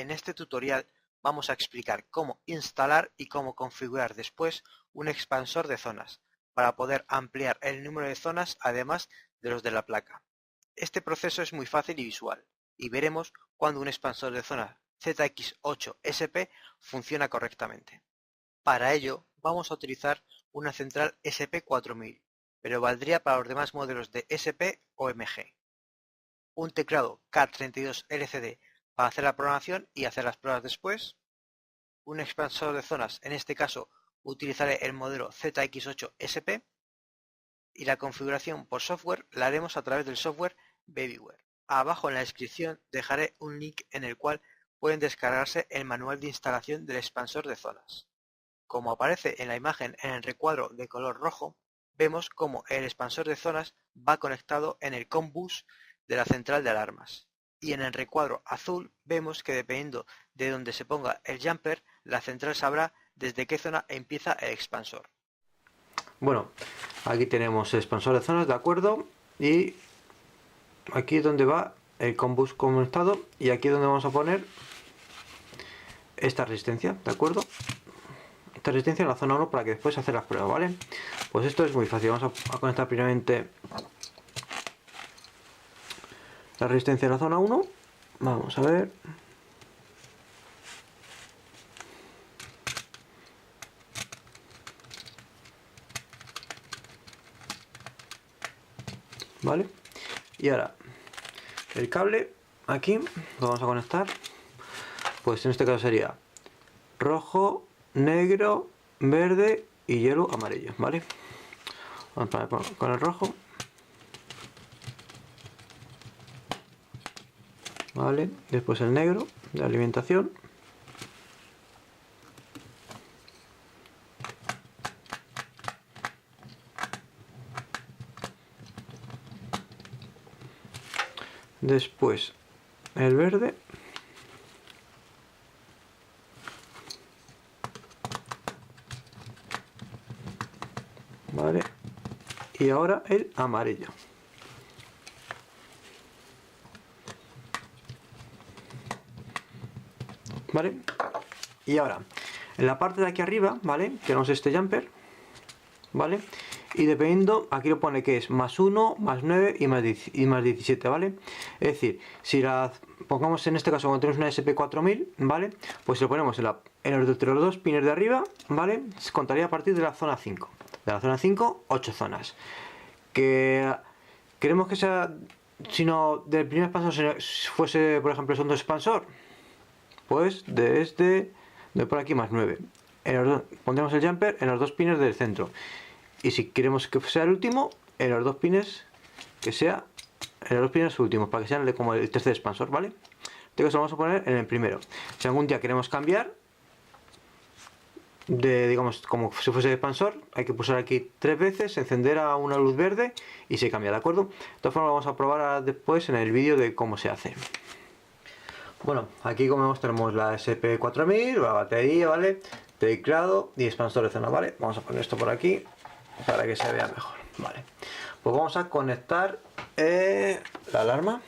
En este tutorial vamos a explicar cómo instalar y cómo configurar después un expansor de zonas para poder ampliar el número de zonas además de los de la placa. Este proceso es muy fácil y visual y veremos cuando un expansor de zonas ZX8SP funciona correctamente. Para ello vamos a utilizar una central SP4000, pero valdría para los demás modelos de SP o MG. Un teclado K32 LCD para hacer la programación y hacer las pruebas después. Un expansor de zonas, en este caso utilizaré el modelo ZX8SP y la configuración por software la haremos a través del software Babyware. Abajo en la descripción dejaré un link en el cual pueden descargarse el manual de instalación del expansor de zonas. Como aparece en la imagen en el recuadro de color rojo, vemos cómo el expansor de zonas va conectado en el COM bus de la central de alarmas. Y en el recuadro azul vemos que dependiendo de donde se ponga el jumper, la central sabrá desde qué zona empieza el expansor. Bueno, aquí tenemos el expansor de zonas, de acuerdo, y aquí es donde va el COM bus conectado y aquí es donde vamos a poner esta resistencia, de acuerdo. Esta resistencia en la zona 1 para que después hacer las pruebas, ¿vale? Pues esto es muy fácil. Vamos a conectar primeramente la resistencia en la zona 1. Vamos a ver. Vale. Y ahora el cable aquí lo vamos a conectar. Pues en este caso sería rojo, negro, verde y hielo amarillo, ¿vale? Vamos a poner con el rojo. Vale, después el negro de alimentación. Después el verde. Vale. Y ahora el amarillo. Vale. Y ahora, en la parte de aquí arriba, ¿vale? Tenemos este jumper, ¿vale? Y dependiendo, aquí lo pone que es más 1, más 9 y más 17, ¿vale? Es decir, si la pongamos en este caso cuando tenemos una SP4000, ¿vale? Pues si lo ponemos en los dos pines de arriba, ¿vale? Se contaría a partir de la zona 5. De la zona 5, 8 zonas. Que queremos que sea, si no del primer expansor fuese, por ejemplo, el segundo expansor, pues desde de por aquí más 9. Pondremos el jumper en los dos pines del centro. Y si queremos que sea el último, en los dos pines, que sea en los dos pines últimos, para que sean como el tercer expansor, ¿vale? Entonces lo vamos a poner en el primero. Si algún día queremos cambiar digamos, como si fuese el expansor, hay que pulsar aquí 3 veces, encender a una luz verde y se cambia, ¿de acuerdo? De todas formas, lo vamos a probar después en el vídeo de cómo se hace. Bueno, aquí como vemos tenemos la SP4000, la batería, ¿vale? Teclado y expansor de zona, ¿vale? Vamos a poner esto por aquí para que se vea mejor, ¿vale? Pues vamos a conectar la alarma,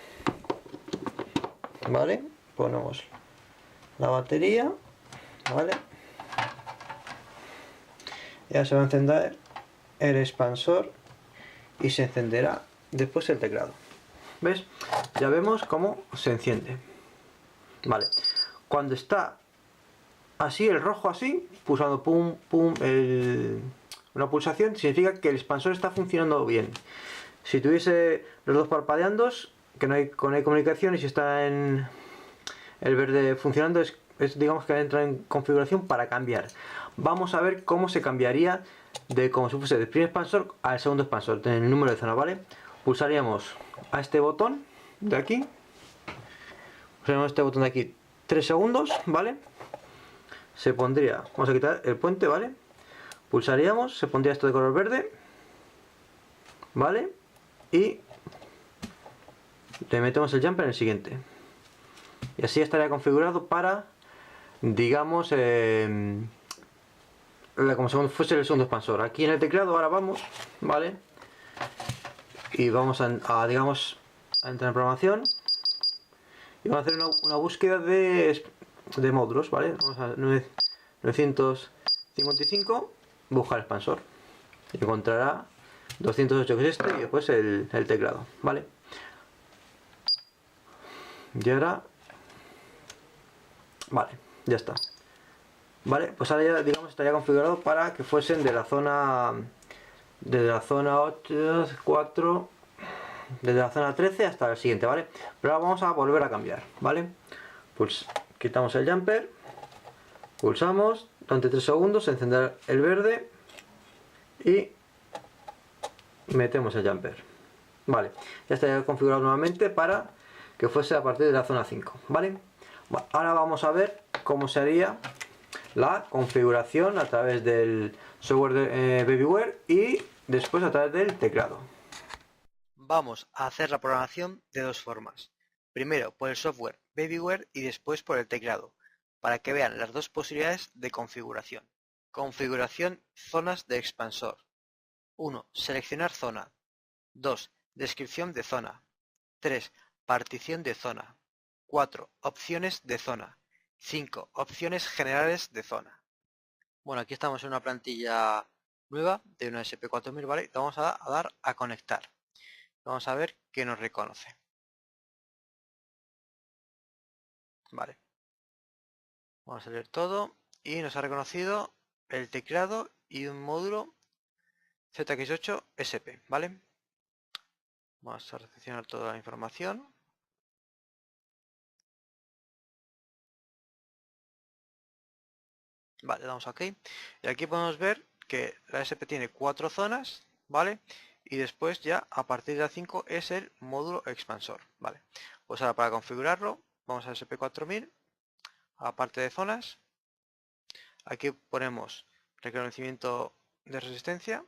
¿vale? Ponemos la batería, ¿vale? Ya se va a encender el expansor y se encenderá después el teclado. ¿Ves? Ya vemos cómo se enciende. Vale, cuando está así, el rojo así, pulsando pum, pum, una pulsación, significa que el expansor está funcionando bien. Si tuviese los dos parpadeando, que no hay comunicación, y si está en el verde funcionando, digamos que entra en configuración para cambiar. Vamos a ver cómo se cambiaría de como si fuese del primer expansor al segundo expansor, en el número de zona, ¿vale? Pulsaríamos a este botón de aquí. Pulsaremos este botón de aquí 3 segundos, ¿vale? Se pondría, vamos a quitar el puente, ¿vale? Pulsaríamos, se pondría esto de color verde, ¿vale? Y le metemos el jumper en el siguiente. Y así estaría configurado para, digamos, como si fuese el segundo expansor. Aquí en el teclado ahora vamos, ¿vale? Y vamos digamos, a entrar en programación. Y vamos a hacer una búsqueda de de módulos, ¿vale? Vamos a 955, busca el expansor. Encontrará 208, que es este, y después el teclado, ¿vale? Y ahora, vale, ya está. Vale, pues ahora ya, digamos, estaría configurado para que fuesen de la zona 8, 4, desde la zona 13 hasta la siguiente, ¿vale? Pero ahora vamos a volver a cambiar, ¿vale? Pues quitamos el jumper, pulsamos, durante 3 segundos se encenderá el verde y metemos el jumper. Vale, ya está configurado nuevamente para que fuese a partir de la zona 5, ¿vale? Bueno, ahora vamos a ver cómo se haría la configuración a través del software de Babyware y después a través del teclado. Vamos a hacer la programación de dos formas. Primero por el software Babyware y después por el teclado, para que vean las dos posibilidades de configuración. Configuración zonas de expansor. 1. Seleccionar zona. 2. Descripción de zona. 3. Partición de zona. 4. Opciones de zona. 5. Opciones generales de zona. Bueno, aquí estamos en una plantilla nueva de una SP4000, ¿vale? Vamos a dar a conectar. Vamos a ver qué nos reconoce. Vale. Vamos a leer todo y nos ha reconocido el teclado y un módulo ZX8 SP, ¿vale? Vamos a recepcionar toda la información. Vale, damos a OK. Y aquí podemos ver que la SP tiene 4 zonas, ¿vale? Y después ya a partir de la 5 es el módulo expansor, ¿vale? Pues ahora para configurarlo, vamos a SP4000, a parte de zonas. Aquí ponemos reconocimiento de resistencia,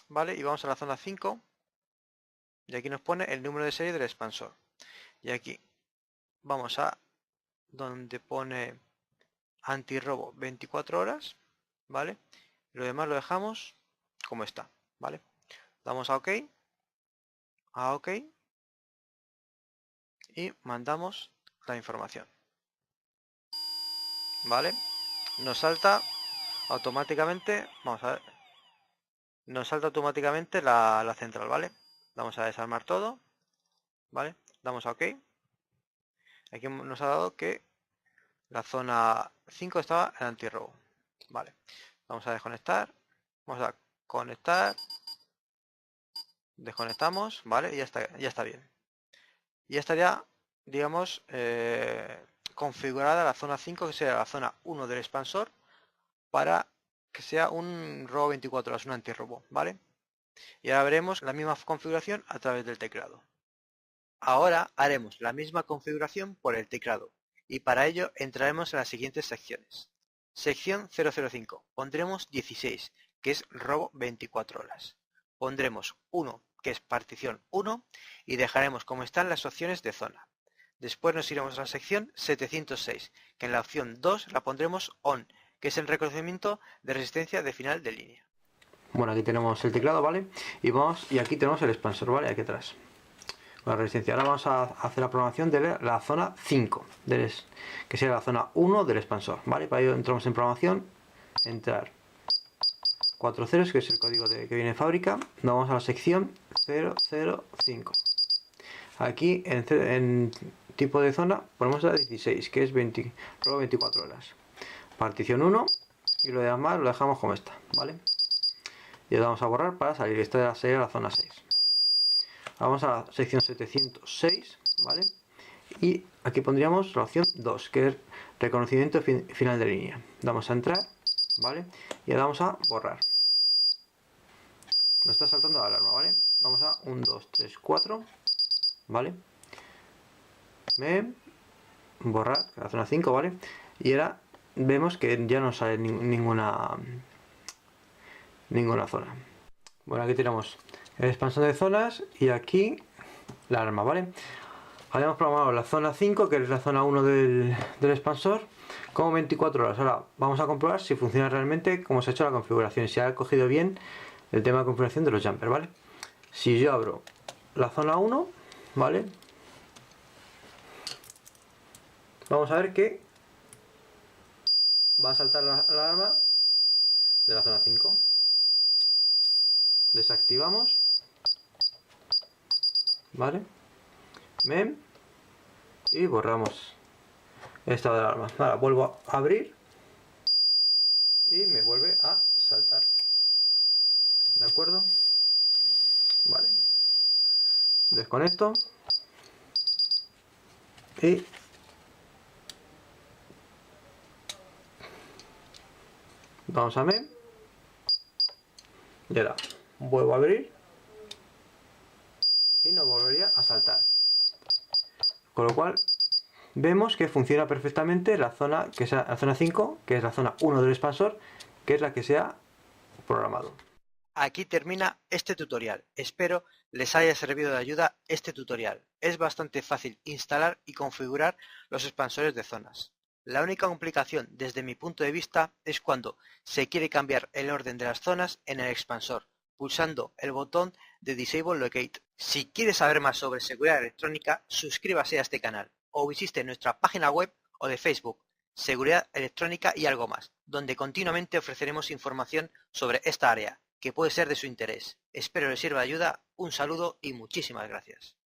¿vale? Y vamos a la zona 5. Y aquí nos pone el número de serie del expansor. Y aquí vamos a donde pone antirrobo 24 horas, ¿vale? Y lo demás lo dejamos como está, ¿vale? Damos a OK, y mandamos la información, ¿vale? Nos salta automáticamente, vamos a ver, nos salta automáticamente la central, ¿vale? Vamos a desarmar todo, ¿vale? Damos a OK. Aquí nos ha dado que la zona 5 estaba en antirrobo, ¿vale? Vamos a desconectar, vamos a conectar, desconectamos, ¿vale? Y ya está bien. Ya estaría, digamos, configurada la zona 5, que sea la zona 1 del expansor, para que sea un robo 24 horas, un antirrobo, ¿vale? Y ahora veremos la misma configuración a través del teclado. Ahora haremos la misma configuración por el teclado, y para ello entraremos en las siguientes secciones. Sección 005, pondremos 16, que es robo 24 horas. Pondremos 1, que es partición 1, y dejaremos como están las opciones de zona. Después nos iremos a la sección 706, que en la opción 2 la pondremos on, que es el reconocimiento de resistencia de final de línea. Bueno, aquí tenemos el teclado, ¿vale? Y aquí tenemos el expansor, ¿vale? Aquí atrás. La resistencia. Ahora vamos a hacer la programación de la zona 5, que sería la zona 1 del expansor, ¿vale? Para ello entramos en programación, entrar 4 ceros, que es el código que viene de fábrica. Nos vamos a la sección 005. Aquí en tipo de zona ponemos la 16, que es 24 horas. Partición 1 y lo demás lo dejamos como está, ¿vale? Y le damos a borrar para salir. Esta sería la zona 6. Vamos a la sección 706, ¿vale? Y aquí pondríamos la opción 2, que es reconocimiento final de línea. Damos a entrar, ¿vale? Y le damos a borrar. Nos está saltando la alarma, ¿vale? Vamos a 1, 2, 3, 4, ¿vale? Borrar, la zona 5, ¿vale? Y ahora vemos que ya no sale ninguna zona. Bueno, aquí tenemos el expansor de zonas y aquí la alarma, ¿vale? Habíamos programado la zona 5, que es la zona 1 del expansor, como 24 horas. Ahora vamos a comprobar si funciona realmente como se ha hecho la configuración, si ha cogido bien el tema de configuración de los jumpers, ¿vale? Si yo abro la zona 1, ¿vale? Vamos a ver que va a saltar la alarma de la zona 5. Desactivamos. ¿Vale? Mem. Y borramos esta alarma. Ahora vuelvo a abrir. Y me vuelve a saltar. ¿De acuerdo? Vale. Desconecto. Y vamos a MEM. Y ahora vuelvo a abrir. Y nos volvería a saltar. Con lo cual vemos que funciona perfectamente la zona, que es la zona 5, que es la zona 1 del expansor, que es la que se ha programado. Aquí termina este tutorial. Espero les haya servido de ayuda este tutorial. Es bastante fácil instalar y configurar los expansores de zonas. La única complicación desde mi punto de vista es cuando se quiere cambiar el orden de las zonas en el expansor, pulsando el botón de Disable Locate. Si quieres saber más sobre seguridad electrónica, suscríbase a este canal o visite nuestra página web o de Facebook, Seguridad Electrónica y algo más, donde continuamente ofreceremos información sobre esta área que puede ser de su interés. Espero les sirva de ayuda, un saludo y muchísimas gracias.